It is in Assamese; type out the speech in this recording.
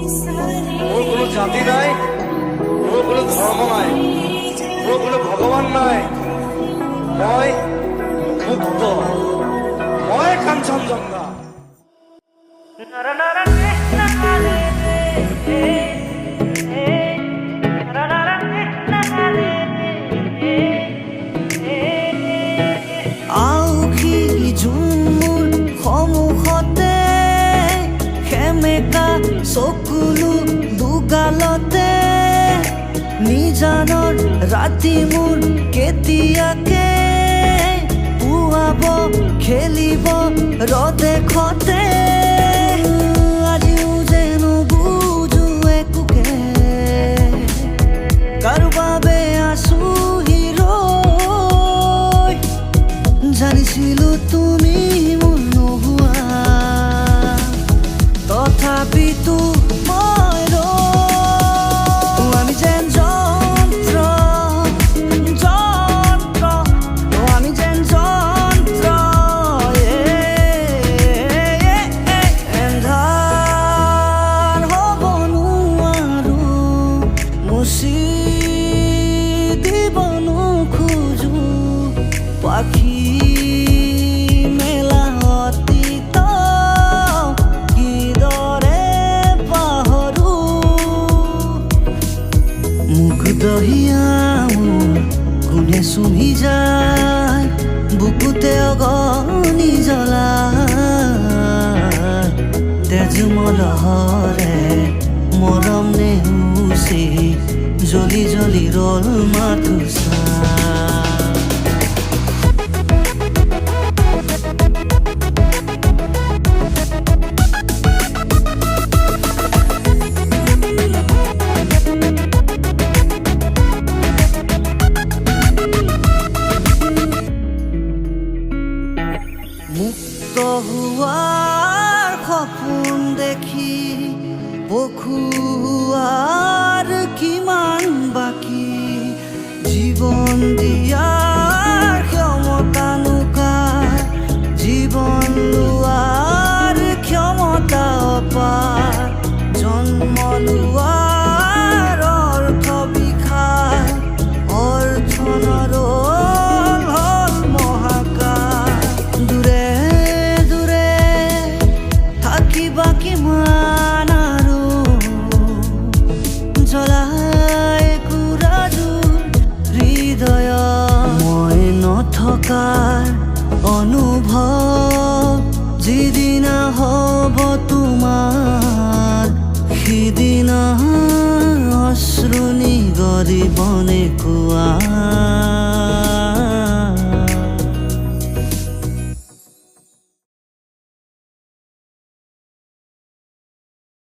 মোৰ কোনো জাতি নাই, মোৰ কোনো ধৰ্ম নাই, মোৰ কোনো ভগবান নাই। মই মুক্ত, মই কাঞ্চনজঙ্ঘা। আউখি ঝুমুৰ সন্মুখতে সেমেকা চকুলো দুগালতে নিজানৰ ৰাতি মোৰ কেতিয়াকে পুৱাব খেলিব ৰদে খতে আজিও যেন বুজো একোকে কাৰো বাবে আছো জানিছিলো তুমি মোৰ নোহোৱা তথাপিতো মই আমি যেন যন্ত্ৰ যন্ত্ৰ আমি যেন যন্ত্ৰ এন্ধাৰ হ'ব নোৱাৰো মুচি দিব নোখোজো পাখি কোনে চুমি যায় বুকুতে অগনি জ্বলায় তেজ মলহৰে মৰম নেউচি জ্বলি জ্বলি ৰল মাথোচা মুক্ত হোৱাৰ সপোন দেখি বখুৱাৰ কিমান বাকী জীৱন দিয়াৰ ক্ষমতা নুকাৰ জীৱন লোৱাৰ ক্ষমতা অপাৰ জন্ম লোৱাৰ অৰ্থ বিখাৰ অৰ্থনৰ কিমান আৰু জ্বলাই কুৰাজু হৃদয় মই নথকাৰ অনুভৱ যিদিনা হ'ব তোমাৰ সিদিনা অশ্ৰু নিগৰিবনে